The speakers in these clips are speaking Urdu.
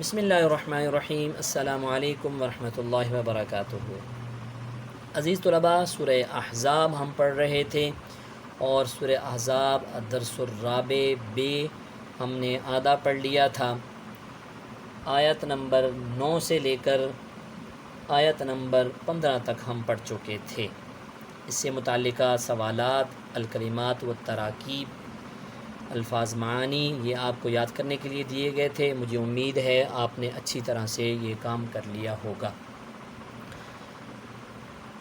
بسم اللہ الرحمن الرحیم۔ السلام علیکم ورحمۃ اللہ وبرکاتہ۔ عزیز طلباء، سورہ احزاب ہم پڑھ رہے تھے اور سورہ احزاب الدرس الرابع بے ہم نے آدھا پڑھ لیا تھا۔ آیت نمبر 9 سے لے کر آیت نمبر 15 تک ہم پڑھ چکے تھے۔ اس سے متعلقہ سوالات، الکلمات و تراکیب، الفاظ معانی یہ آپ کو یاد کرنے کے لیے دیے گئے تھے۔ مجھے امید ہے آپ نے اچھی طرح سے یہ کام کر لیا ہوگا۔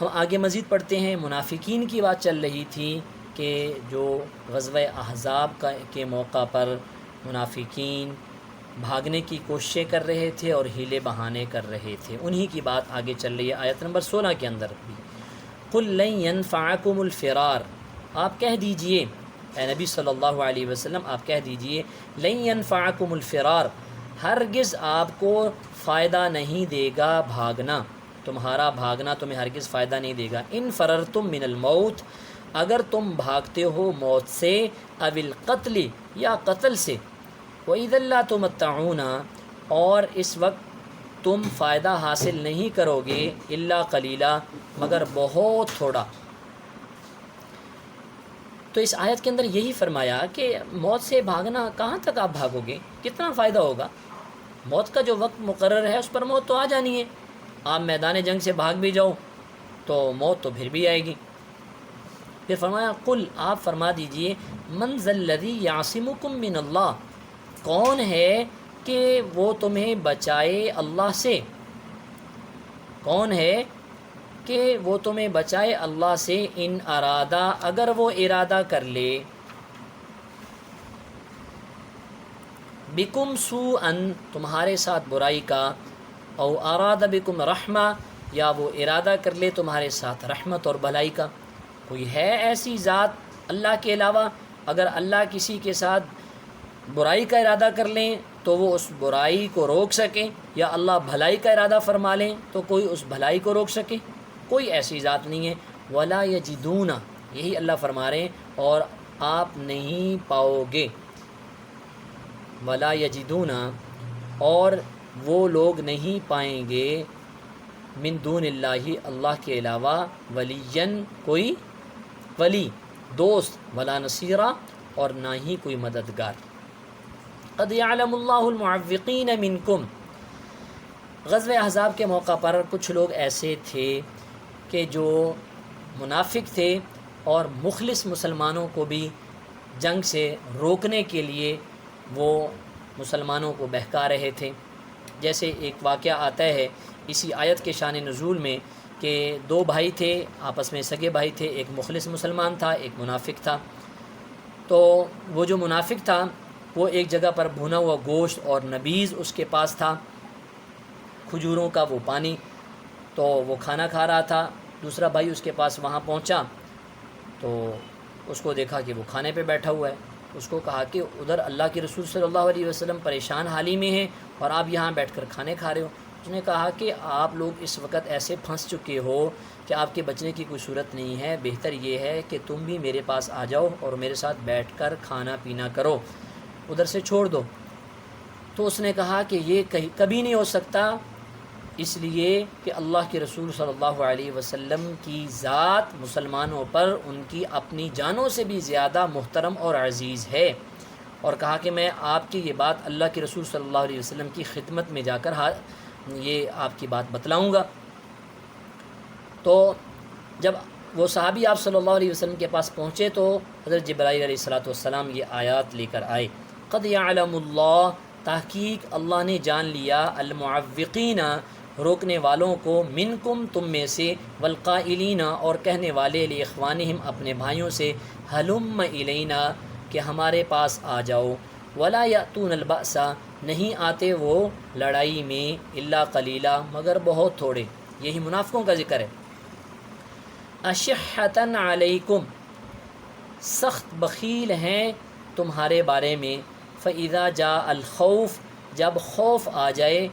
ہم آگے مزید پڑھتے ہیں۔ منافقین کی بات چل رہی تھی کہ جو غزوہ احزاب کے موقع پر منافقین بھاگنے کی کوششیں کر رہے تھے اور ہیلے بہانے کر رہے تھے، انہی کی بات آگے چل رہی ہے آیت نمبر 16 کے اندر بھی۔ قُلْ لَن يَنْفَعَكُمُ الْفِرَارُ، آپ کہہ دیجئے، اے نبی صلی اللہ علیہ وسلم آپ کہہ دیجئے، لَن يَنْفَعَكُمُ الْفِرَارُ، ہرگز آپ کو فائدہ نہیں دے گا بھاگنا، تمہارا بھاگنا تمہیں ہرگز فائدہ نہیں دے گا۔ ان فررتم من الموت، اگر تم بھاگتے ہو موت سے، او القتل یا قتل سے، وَإِذًا لَا تُمَتَّعُونَ، اور اس وقت تم فائدہ حاصل نہیں کرو گے، الا قلیلا، مگر بہت تھوڑا۔ تو اس آیت کے اندر یہی فرمایا کہ موت سے بھاگنا، کہاں تک آپ بھاگو گے، کتنا فائدہ ہوگا؟ موت کا جو وقت مقرر ہے اس پر موت تو آ جانی ہے۔ آپ میدان جنگ سے بھاگ بھی جاؤ تو موت تو پھر بھی آئے گی۔ پھر فرمایا قل، آپ فرما دیجئے، من ذا الذی یعصمکم من اللہ، کون ہے کہ وہ تمہیں بچائے اللہ سے، کون ہے کہ وہ تمہیں بچائے اللہ سے، ان ارادہ، اگر وہ ارادہ کر لے، بکم سوءا، تمہارے ساتھ برائی کا، او اراد بکم رحمہ، یا وہ ارادہ کر لے تمہارے ساتھ رحمت اور بھلائی کا۔ کوئی ہے ایسی ذات اللہ کے علاوہ، اگر اللہ کسی کے ساتھ برائی کا ارادہ کر لیں تو وہ اس برائی کو روک سکے، یا اللہ بھلائی کا ارادہ فرما لیں تو کوئی اس بھلائی کو روک سکے؟ کوئی ایسی ذات نہیں ہے۔ ولا یجدون، یہی اللہ فرما رہے ہیں، اور آپ نہیں پاؤ گے، ولا یجدون، اور وہ لوگ نہیں پائیں گے، من دون اللہ، اللہ کے علاوہ، ولین، کوئی ولی، دوست، ولا نصیرہ، اور نہ ہی کوئی مددگار۔ قد یعلم اللہ المعوقین منکم، غزوہ احزاب کے موقع پر کچھ لوگ ایسے تھے کہ جو منافق تھے اور مخلص مسلمانوں کو بھی جنگ سے روکنے کے لیے وہ مسلمانوں کو بہکا رہے تھے۔ جیسے ایک واقعہ آتا ہے اسی آیت کے شان نزول میں کہ دو بھائی تھے، آپس میں سگے بھائی تھے، ایک مخلص مسلمان تھا، ایک منافق تھا۔ تو وہ جو منافق تھا وہ ایک جگہ پر بھونا ہوا گوشت اور نبیذ اس کے پاس تھا، کھجوروں کا وہ پانی، تو وہ کھانا کھا رہا تھا۔ دوسرا بھائی اس کے پاس وہاں پہنچا تو اس کو دیکھا کہ وہ کھانے پہ بیٹھا ہوا ہے۔ اس کو کہا کہ ادھر اللہ کے رسول صلی اللہ علیہ وسلم پریشان حالی میں ہیں اور آپ یہاں بیٹھ کر کھانے کھا رہے ہو۔ اس نے کہا کہ آپ لوگ اس وقت ایسے پھنس چکے ہو کہ آپ کے بچنے کی کوئی صورت نہیں ہے، بہتر یہ ہے کہ تم بھی میرے پاس آ جاؤ اور میرے ساتھ بیٹھ کر کھانا پینا کرو، ادھر سے چھوڑ دو۔ تو اس نے کہا کہ یہ کبھی نہیں ہو سکتا، اس لیے کہ اللہ کے رسول صلی اللہ علیہ وسلم کی ذات مسلمانوں پر ان کی اپنی جانوں سے بھی زیادہ محترم اور عزیز ہے، اور کہا کہ میں آپ کی یہ بات اللہ کے رسول صلی اللہ علیہ وسلم کی خدمت میں جا کر یہ آپ کی بات بتلاؤں گا۔ تو جب وہ صحابی آپ صلی اللہ علیہ وسلم کے پاس پہنچے تو حضرت جبرائیل علیہ الصلوۃ والسلام یہ آیات لے کر آئے۔ قد یعلم اللہ، تحقیق اللہ نے جان لیا، المعوقین، روکنے والوں کو، منکم، تم میں سے، والقائلین، اور کہنے والے، لاخوانہم، اپنے بھائیوں سے، ہلم الینا، کہ ہمارے پاس آ جاؤ، ولا یأتون البأس، نہیں آتے وہ لڑائی میں، الا قلیلا، مگر بہت تھوڑے۔ یہی منافقوں کا ذکر ہے۔ اشحۃ علیکم، سخت بخیل ہیں تمہارے بارے میں، فاذا جاء الخوف، جب خوف آ جائے،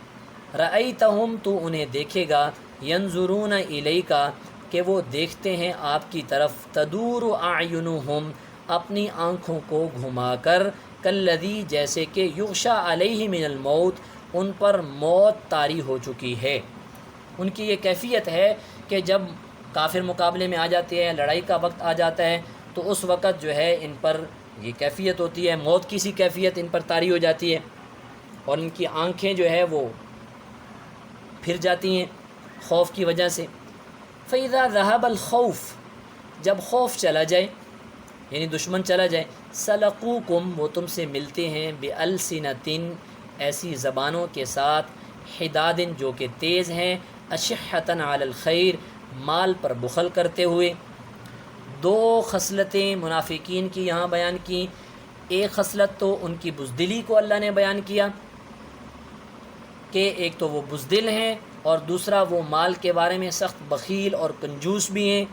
رأیتہم، تو انہیں دیکھے گا، ینظرون الیک، کہ وہ دیکھتے ہیں آپ کی طرف، تدور اعینہم، اپنی آنکھوں کو گھما کر، کالذی، جیسے کہ، یغشا علیہ من الموت، ان پر موت طاری ہو چکی ہے۔ ان کی یہ کیفیت ہے کہ جب کافر مقابلے میں آ جاتے ہیں، لڑائی کا وقت آ جاتا ہے، تو اس وقت جو ہے ان پر یہ کیفیت ہوتی ہے، موت کی سی کیفیت ان پر طاری ہو جاتی ہے، اور ان کی آنکھیں جو ہے وہ پھر جاتی ہیں خوف کی وجہ سے۔ فَإِذَا ذَهَبَ الْخَوْفُ، جب خوف چلا جائے یعنی دشمن چلا جائے، سَلَقُوكُمْ، وہ تم سے ملتے ہیں، بِأَلْسِنَةٍ، ایسی زبانوں کے ساتھ، حِدَادٍ، جو کہ تیز ہیں، أَشِحَّةً عَلَى الْخَيْرِ، مال پر بخل کرتے ہوئے۔ دو خصلتیں منافقین کی یہاں بیان کی، ایک خصلت تو ان کی بزدلی کو اللہ نے بیان کیا کہ ایک تو وہ بزدل ہیں، اور دوسرا وہ مال کے بارے میں سخت بخیل اور کنجوس بھی ہیں،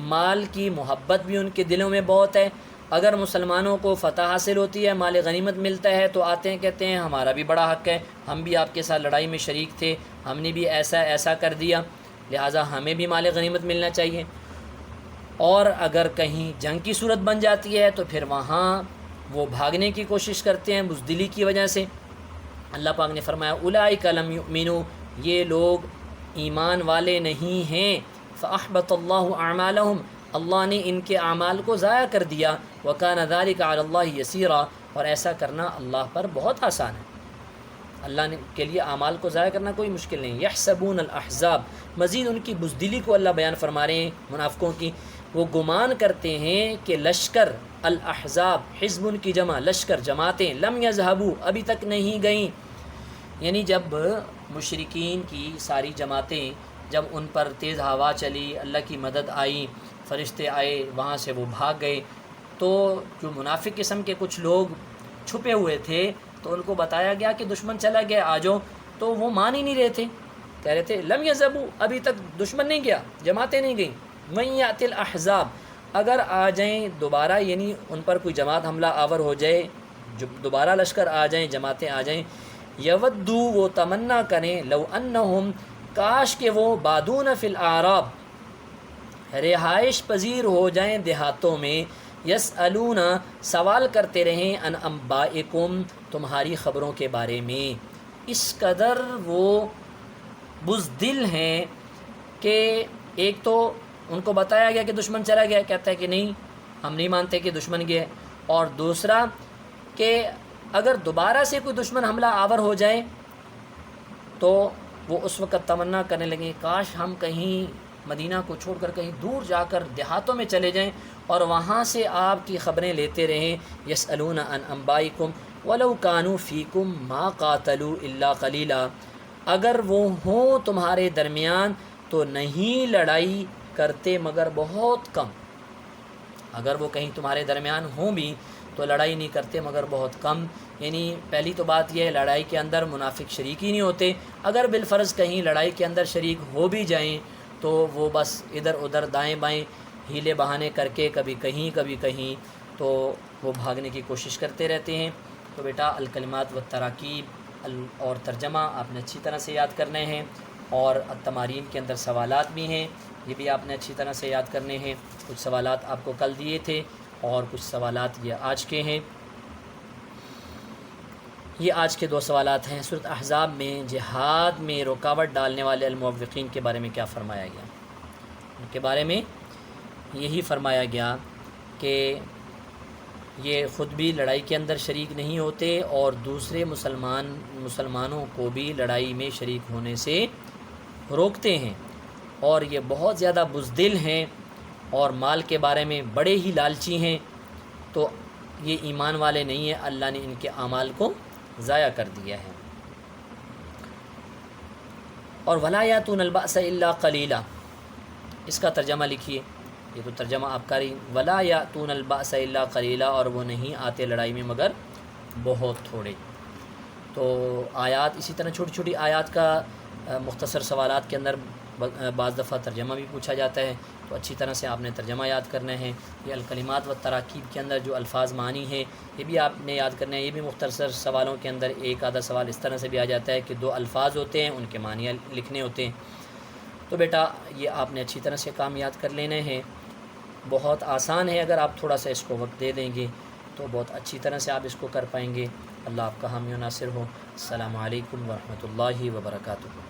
مال کی محبت بھی ان کے دلوں میں بہت ہے۔ اگر مسلمانوں کو فتح حاصل ہوتی ہے، مال غنیمت ملتا ہے، تو آتے ہیں کہتے ہیں ہمارا بھی بڑا حق ہے، ہم بھی آپ کے ساتھ لڑائی میں شریک تھے، ہم نے بھی ایسا ایسا کر دیا، لہٰذا ہمیں بھی مال غنیمت ملنا چاہیے۔ اور اگر کہیں جنگ کی صورت بن جاتی ہے تو پھر وہاں وہ بھاگنے کی کوشش کرتے ہیں بزدلی کی وجہ سے۔ اللہ پاک نے فرمایا اولئک لم یؤمنوا، یہ لوگ ایمان والے نہیں ہیں، فاحبط اللہ اعمالہم، اللہ نے ان کے اعمال کو ضائع کر دیا، وکان ذلک علی اللہ یسیرا، اور ایسا کرنا اللہ پر بہت آسان ہے، اللہ نے کے لیے اعمال کو ضائع کرنا کوئی مشکل نہیں۔ یحسبون الاحزاب، مزید ان کی بزدلی کو اللہ بیان فرما رہے ہیں منافقوں کی، وہ گمان کرتے ہیں کہ لشکر، الاحزاب حزب ان کی جمع، لشکر جماعتیں، لم یذهبوا، ابھی تک نہیں گئیں، یعنی جب مشرکین کی ساری جماعتیں، جب ان پر تیز ہوا چلی، اللہ کی مدد آئی، فرشتے آئے، وہاں سے وہ بھاگ گئے، تو جو منافق قسم کے کچھ لوگ چھپے ہوئے تھے تو ان کو بتایا گیا کہ دشمن چلا گیا، آ جاؤ، تو وہ مان ہی نہیں رہے تھے، کہہ رہے تھے لم یذهبوا، ابھی تک دشمن نہیں گیا، جماعتیں نہیں گئیں۔ من یأتی الاحزاب، اگر آ جائیں دوبارہ، یعنی ان پر کوئی جماعت حملہ آور ہو جائے، جو دوبارہ لشکر آ جائیں، جماعتیں آ جائیں، یودو، وہ تمنا کریں، لو انہم، کاش کہ وہ، بادون فی الاعراب، رہائش پذیر ہو جائیں دیہاتوں میں، یسألون، سوال کرتے رہیں، ان انبائکم، تمہاری خبروں کے بارے میں۔ اس قدر وہ بزدل ہیں کہ ایک تو ان کو بتایا گیا کہ دشمن چلا گیا، کہتا ہے کہ نہیں، ہم نہیں مانتے کہ دشمن گیا، اور دوسرا کہ اگر دوبارہ سے کوئی دشمن حملہ آور ہو جائے تو وہ اس وقت تمنا کرنے لگیں کاش ہم کہیں مدینہ کو چھوڑ کر کہیں دور جا کر دیہاتوں میں چلے جائیں اور وہاں سے آپ کی خبریں لیتے رہیں۔ یسألون عن انبائکم ولو کانوا فیکم ما قاتلوا الا قلیلا، اگر وہ ہوں تمہارے درمیان تو نہیں لڑائی کرتے مگر بہت کم، اگر وہ کہیں تمہارے درمیان ہوں بھی تو لڑائی نہیں کرتے مگر بہت کم۔ یعنی پہلی تو بات یہ ہے لڑائی کے اندر منافق شریک ہی نہیں ہوتے، اگر بالفرض کہیں لڑائی کے اندر شریک ہو بھی جائیں تو وہ بس ادھر ادھر دائیں بائیں ہیلے بہانے کر کے کبھی کہیں تو وہ بھاگنے کی کوشش کرتے رہتے ہیں۔ تو بیٹا الکلمات والتراکیب اور ترجمہ آپ نے اچھی طرح سے یاد کرنے ہیں، اور التمارین کے اندر سوالات بھی ہیں، یہ بھی آپ نے اچھی طرح سے یاد کرنے ہیں۔ کچھ سوالات آپ کو کل دیے تھے اور کچھ سوالات یہ آج کے ہیں۔ یہ آج کے 2 سوالات ہیں۔ سورۃ احزاب میں جہاد میں رکاوٹ ڈالنے والے الموقعین کے بارے میں کیا فرمایا گیا؟ ان کے بارے میں یہی فرمایا گیا کہ یہ خود بھی لڑائی کے اندر شریک نہیں ہوتے اور دوسرے مسلمانوں کو بھی لڑائی میں شریک ہونے سے روکتے ہیں، اور یہ بہت زیادہ بزدل ہیں اور مال کے بارے میں بڑے ہی لالچی ہیں، تو یہ ایمان والے نہیں ہیں، اللہ نے ان کے اعمال کو ضائع کر دیا ہے۔ اور وَلَا يَأْتُونَ الْبَأْسَ إِلَّا قَلِيلًا، اس کا ترجمہ لکھیے، یہ تو ترجمہ آپ کا رہی، وَلَا يَأْتُونَ الْبَأْسَ إِلَّا قَلِيلًا، اور وہ نہیں آتے لڑائی میں مگر بہت تھوڑے۔ تو آیات اسی طرح چھوٹی چھوٹی آیات کا مختصر سوالات کے اندر بعض دفعہ ترجمہ بھی پوچھا جاتا ہے، تو اچھی طرح سے آپ نے ترجمہ یاد کرنا ہے۔ یہ الکلمات و تراکیب کے اندر جو الفاظ معنی ہیں یہ بھی آپ نے یاد کرنا ہے۔ یہ بھی مختصر سوالوں کے اندر ایک آدھا سوال اس طرح سے بھی آ جاتا ہے کہ 2 الفاظ ہوتے ہیں، ان کے معنی لکھنے ہوتے ہیں۔ تو بیٹا یہ آپ نے اچھی طرح سے کام یاد کر لینے ہیں، بہت آسان ہے، اگر آپ تھوڑا سا اس کو وقت دے دیں گے تو بہت اچھی طرح سے آپ اس کو کر پائیں گے۔ اللہ آپ کا حامی و ناصر ہو۔ السلام علیکم ورحمۃ اللہ وبرکاتہ۔